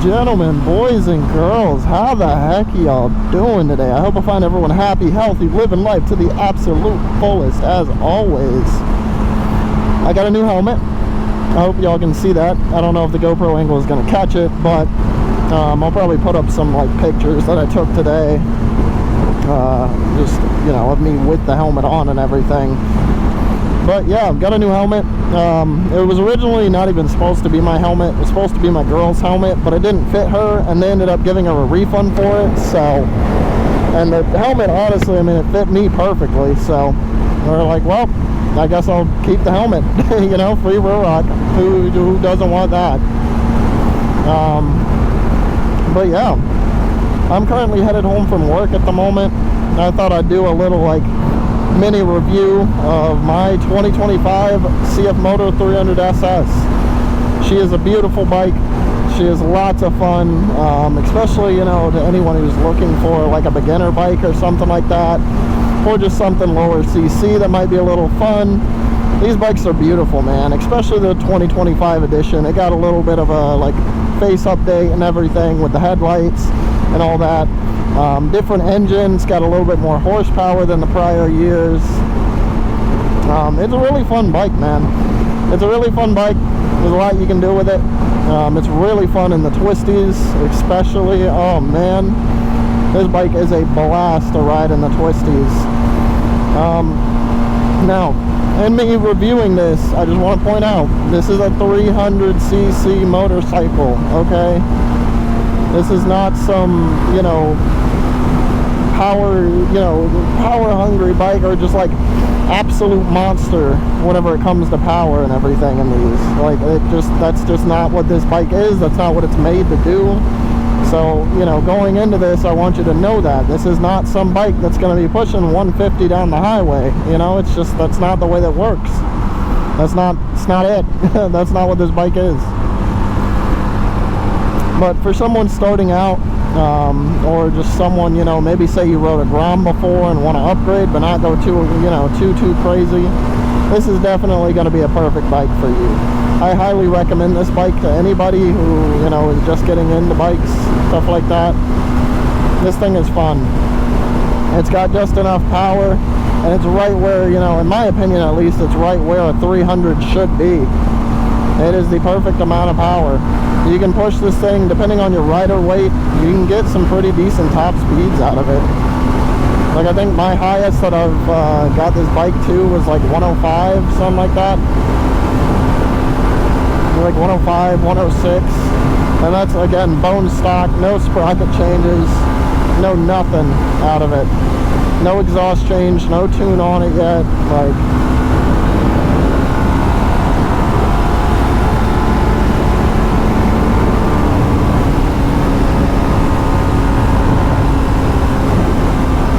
gentlemen, boys and girls, how the heck are y'all doing today? I hope I find everyone happy, healthy, living life to the absolute fullest as always. I got a new helmet. I hope y'all can see that. I don't know if the GoPro angle is going to catch it, but I'll probably put up some like pictures that I took today, just, you know, of me with the helmet on and everything. But yeah, I've got a new helmet. It was originally not even supposed to be my helmet. It was supposed to be my girl's helmet, but it didn't fit her, and they ended up giving her a refund for it. So, and the helmet, honestly, I mean, it fit me perfectly. So we're like, well, I guess I'll keep the helmet. You know, free rear rock. Who doesn't want that? But yeah, I'm currently headed home from work at the moment. I thought I'd do a little like mini review of my 2025 CFMOTO 300SS. She is a beautiful bike. She is lots of fun, especially, you know, to anyone who's looking for like a beginner bike or something like that, or just something lower CC that might be a little fun. These bikes are beautiful, man, especially the 2025 edition. It got a little bit of a like face update and everything with the headlights and all that. Different engines, got a little bit more horsepower than the prior years. It's a really fun bike, man. It's a really fun bike. There's a lot you can do with it. It's really fun in the twisties, especially. Oh man, this bike is a blast to ride in the twisties. Now, in me reviewing this, I just want to point out, this is a 300cc motorcycle, okay? This is not some, you know, power hungry bike, or just like absolute monster whenever it comes to power and everything in these. Like, that's just not what this bike is. That's not what it's made to do. So, you know, going into this, I want you to know that this is not some bike that's going to be pushing 150 down the highway. You know, it's just, that's not the way that works. It's not it. That's not what this bike is. But for someone starting out, or just someone, you know, maybe say you rode a Grom before and want to upgrade but not go too, you know, too crazy, this is definitely going to be a perfect bike for you. I highly recommend this bike to anybody who, you know, is just getting into bikes, stuff like that. This thing is fun. It's got just enough power, and it's right where, you know, in my opinion at least, it's right where a 300 should be. It is the perfect amount of power. You can push this thing, depending on your rider weight, you can get some pretty decent top speeds out of it. Like, I think my highest that I've got this bike to was like 105, something like that. Like 105, 106. And that's, again, bone stock, no sprocket changes, no nothing out of it. No exhaust change, no tune on it yet. Like,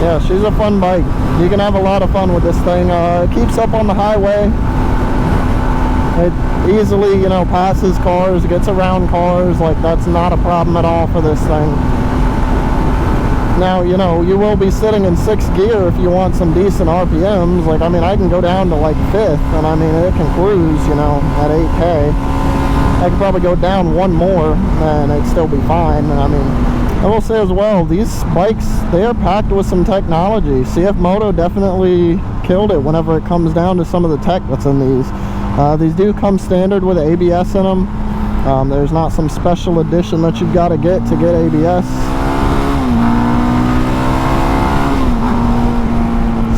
yeah, she's a fun bike. You can have a lot of fun with this thing. It keeps up on the highway. It easily, you know, passes cars, gets around cars. Like, that's not a problem at all for this thing. Now, you know, you will be sitting in 6th gear if you want some decent RPMs. Like, I mean, I can go down to like 5th, and I mean, it can cruise, you know, at 8K. I could probably go down one more, and it'd still be fine. And I mean, I will say as well, these bikes, they are packed with some technology. CFMOTO definitely killed it whenever it comes down to some of the tech that's in these. These do come standard with ABS in them. There's not some special edition that you've got to get ABS.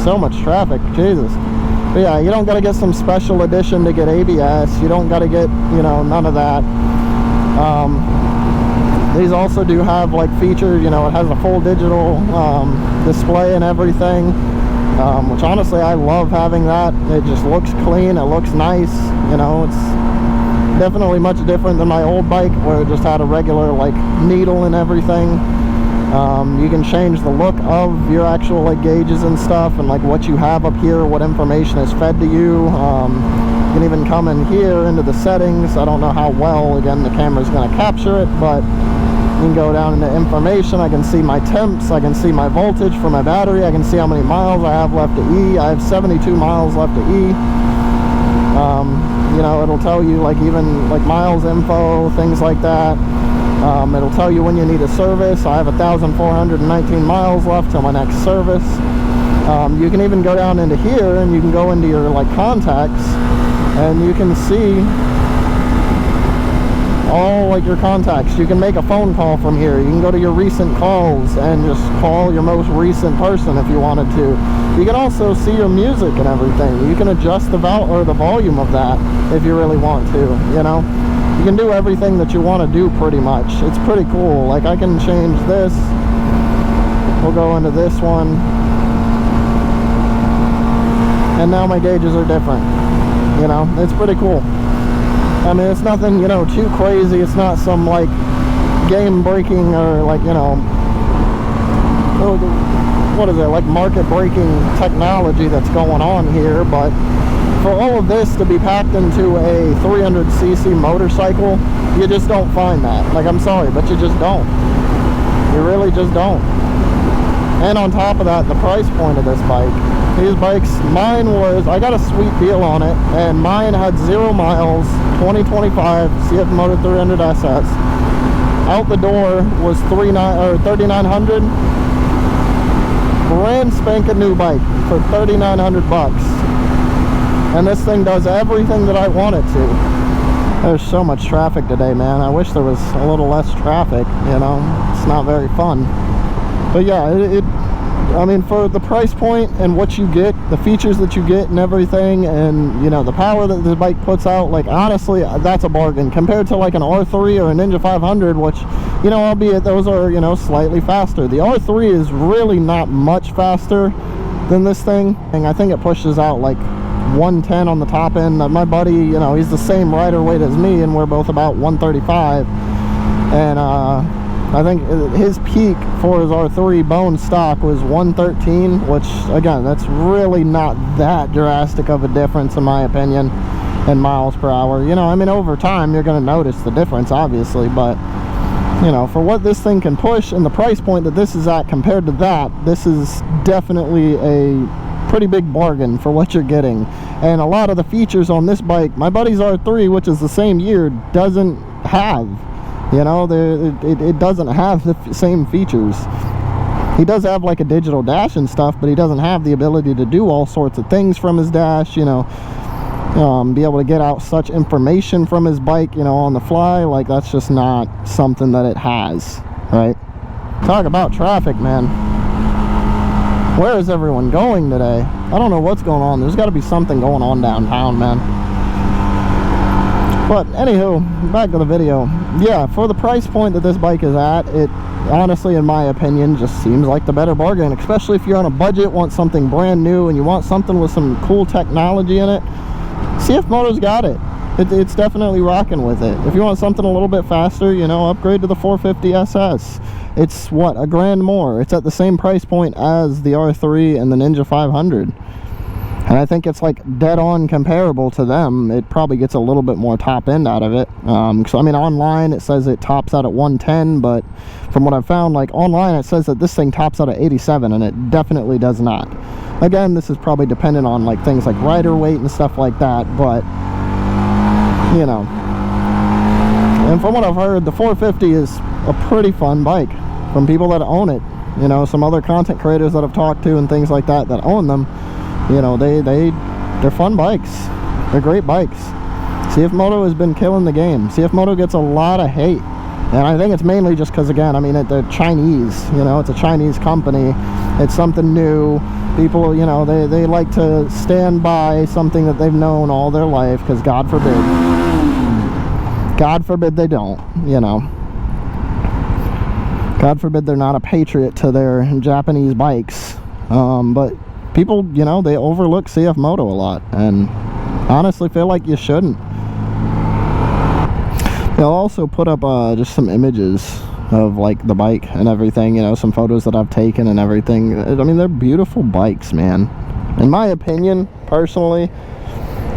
So much traffic, Jesus. But yeah, you don't got to get some special edition to get ABS. You don't got to get, you know, none of that. These also do have like features, you know, it has a full digital display and everything, which honestly I love having that. It just looks clean, it looks nice, you know. It's definitely much different than my old bike where it just had a regular like needle and everything. You can change the look of your actual like gauges and stuff, and like what you have up here, what information is fed to you. You can even come in here into the settings. I don't know how well, again, the camera's going to capture it, but you can go down into information. I can see my temps, I can see my voltage for my battery, I can see how many miles I have left to E. I have 72 miles left to E. You know, it'll tell you like even like miles info, things like that. It'll tell you when you need a service. I have 1,419 miles left till my next service. You can even go down into here and you can go into your like contacts, and you can see all like your contacts. You can make a phone call from here. You can go to your recent calls and just call your most recent person if you wanted to. You can also see your music and everything. You can adjust the volume of that if you really want to, you know. You can do everything that you want to do pretty much. It's pretty cool. Like I can change this. We'll go into this one. And now my gauges are different. You know, it's pretty cool. I mean, it's nothing, you know, too crazy. It's not some like game breaking or like, you know, what is it, like market breaking technology that's going on here. But for all of this to be packed into a 300cc motorcycle, you just don't find that. Like, I'm sorry, but you just don't. You really just don't. And on top of that, the price point of this bike. These bikes, mine was, I got a sweet deal on it, and mine had 0 miles, 2025 CFMOTO 300SS. Out the door was $3,900. Brand spanking new bike for $3,900. And this thing does everything that I want it to. There's so much traffic today, man. I wish there was a little less traffic, you know. It's not very fun. But yeah, I mean, for the price point and what you get, the features that you get and everything, and, you know, the power that the bike puts out, like, honestly, that's a bargain. Compared to, like, an R3 or a Ninja 500, which, you know, albeit those are, you know, slightly faster. The R3 is really not much faster than this thing. And I think it pushes out, like, 110 on the top end. My buddy, you know, he's the same rider weight as me, and we're both about 135. And, I think his peak for his R3 bone stock was 113, which, again, that's really not that drastic of a difference, in my opinion, in miles per hour. You know, I mean, over time, you're going to notice the difference, obviously, but, you know, for what this thing can push and the price point that this is at compared to that, this is definitely a pretty big bargain for what you're getting. And a lot of the features on this bike, my buddy's R3, which is the same year, doesn't have. You know, it doesn't have the same features. He does have like a digital dash and stuff, but he doesn't have the ability to do all sorts of things from his dash, you know, be able to get out such information from his bike, you know, on the fly. Like, that's just not something that it has, right? Talk about traffic, man. Where is everyone going today? I don't know what's going on. There's got to be something going on downtown, man. But anywho, back to the video. Yeah, for the price point that this bike is at, it honestly, in my opinion, just seems like the better bargain. Especially if you're on a budget, want something brand new, and you want something with some cool technology in it. CFMOTO's got it. It's definitely rocking with it. If you want something a little bit faster, you know, upgrade to the 450SS. It's what, $1,000 more. It's at the same price point as the R3 and the Ninja 500. And I think it's like dead on comparable to them. It probably gets a little bit more top end out of it. So I mean, online it says it tops out at 110, but from what I've found, like online it says that this thing tops out at 87, and it definitely does not. Again, this is probably dependent on like things like rider weight and stuff like that, but you know. And from what I've heard, the 450 is a pretty fun bike from people that own it. You know, some other content creators that I've talked to and things like that that own them. You know, they're fun bikes. They're great bikes. CFMOTO has been killing the game. CFMOTO gets a lot of hate, and I think it's mainly just because, again, I mean, they're Chinese. You know, it's a Chinese company. It's something new. People, you know, they like to stand by something that they've known all their life, because God forbid they don't, you know. God forbid they're not a patriot to their Japanese bikes. But people, you know, they overlook CFMOTO a lot, and honestly feel like you shouldn't. They'll also put up just some images of like the bike and everything, you know, some photos that I've taken and everything. I mean, they're beautiful bikes, man. In my opinion, personally,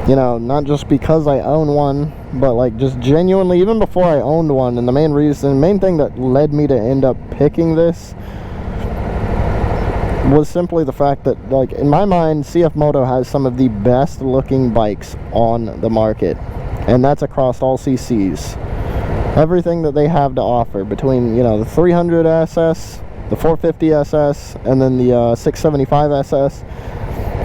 you know, not just because I own one, but like just genuinely, even before I owned one, and the main thing that led me to end up picking this was simply the fact that, like, in my mind, CFMOTO has some of the best looking bikes on the market, and that's across all CCs. Everything that they have to offer between, you know, the 300SS, the 450SS, and then the 675SS.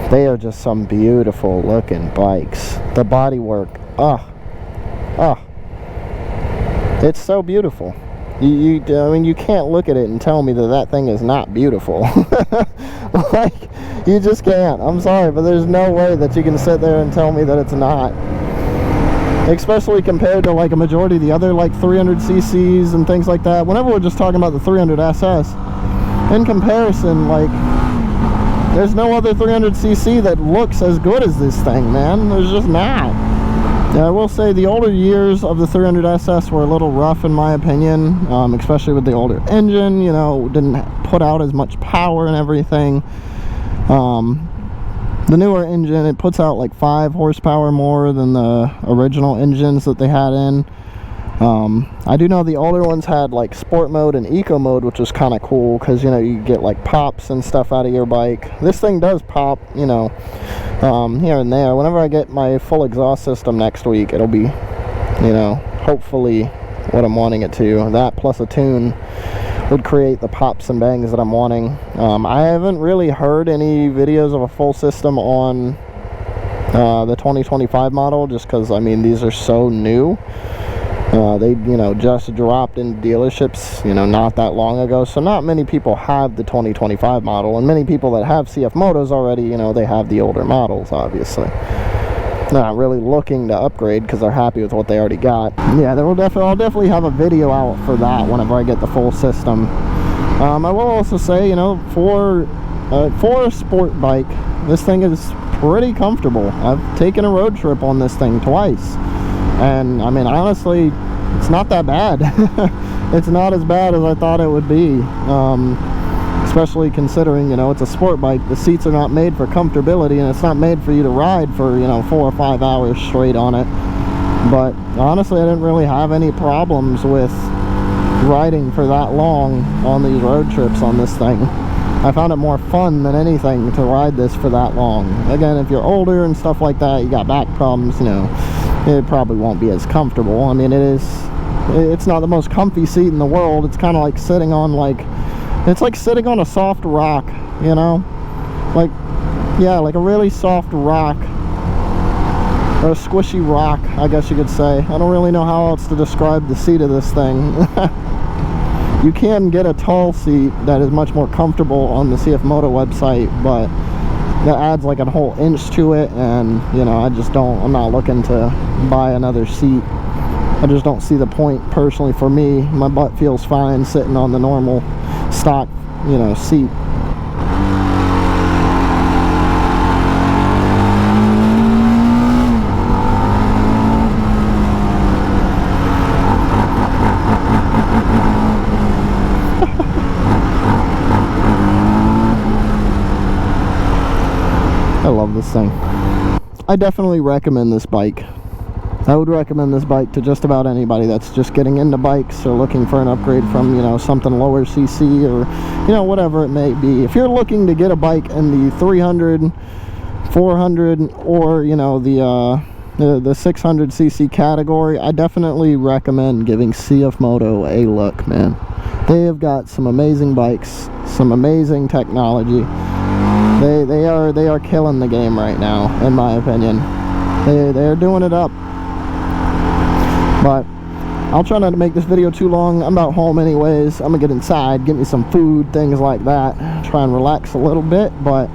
They are just some beautiful looking bikes. The bodywork, it's so beautiful. I mean, you can't look at it and tell me that that thing is not beautiful. Like, you just can't. I'm sorry, but there's no way that you can sit there and tell me that it's not. Especially compared to like a majority of the other like 300cc's and things like that. Whenever we're just talking about the 300SS, in comparison, like, there's no other 300cc that looks as good as this thing, man. There's just not. I will say the older years of the 300SS were a little rough in my opinion, especially with the older engine, you know, didn't put out as much power and everything. The newer engine, it puts out like 5 horsepower more than the original engines that they had in. I do know the older ones had like sport mode and eco mode, which was kind of cool because, you know, you get like pops and stuff out of your bike. This thing does pop, you know, here and there. Whenever I get my full exhaust system next week, it'll be, you know, hopefully what I'm wanting it to. That plus a tune would create the pops and bangs that I'm wanting. I haven't really heard any videos of a full system on the 2025 model, just because, I mean, these are so new. They, you know, just dropped in dealerships, you know, not that long ago. So not many people have the 2025 model, and many people that have CFMOTOs already, you know, they have the older models, obviously. Not really looking to upgrade because they're happy with what they already got. Yeah, I'll definitely have a video out for that whenever I get the full system. I will also say, you know, for a sport bike, this thing is pretty comfortable. I've taken a road trip on this thing twice. And I mean, honestly, it's not that bad. It's not as bad as I thought it would be, especially considering, you know, it's a sport bike. The seats are not made for comfortability, and it's not made for you to ride for, you know, 4 or 5 hours straight on it. But honestly, I didn't really have any problems with riding for that long on these road trips on this thing. I found it more fun than anything to ride this for that long. Again, if you're older and stuff like that, you got back problems, you know, it probably won't be as comfortable. I mean, it's not the most comfy seat in the world. It's kind of like sitting on it's like sitting on a soft rock, you know, like, yeah, like a really soft rock, or a squishy rock, I guess you could say. I don't really know how else to describe the seat of this thing. You can get a tall seat that is much more comfortable on the CFMOTO website, but that adds like a whole inch to it, and, you know, I'm not looking to buy another seat. I just don't see the point personally for me. My butt feels fine sitting on the normal stock, you know, seat. I love this thing. I definitely recommend this bike. I would recommend this bike to just about anybody that's just getting into bikes or looking for an upgrade from, you know, something lower cc, or, you know, whatever it may be. If you're looking to get a bike in the 300, 400, or, you know, the 600cc category, I definitely recommend giving CFMOTO a look, man. They have got some amazing bikes, some amazing technology. They are killing the game right now, in my opinion. They are doing it up. But I'll try not to make this video too long. I'm about home anyways. I'm gonna get inside, get me some food, things like that, try and relax a little bit. But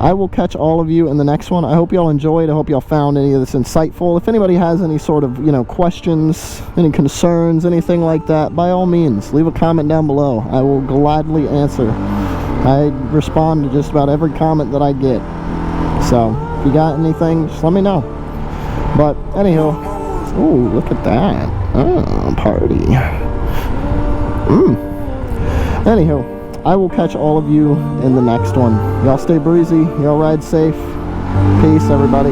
I will catch all of you in the next one. I hope y'all enjoyed. I hope y'all found any of this insightful. If anybody has any sort of, you know, questions, any concerns, anything like that, by all means, leave a comment down below. I will gladly answer. I respond to just about every comment that I get. So if you got anything, just let me know. But anyhow, ooh, look at that. Oh, party. Anyhow, I will catch all of you in the next one. Y'all stay breezy. Y'all ride safe. Peace, everybody.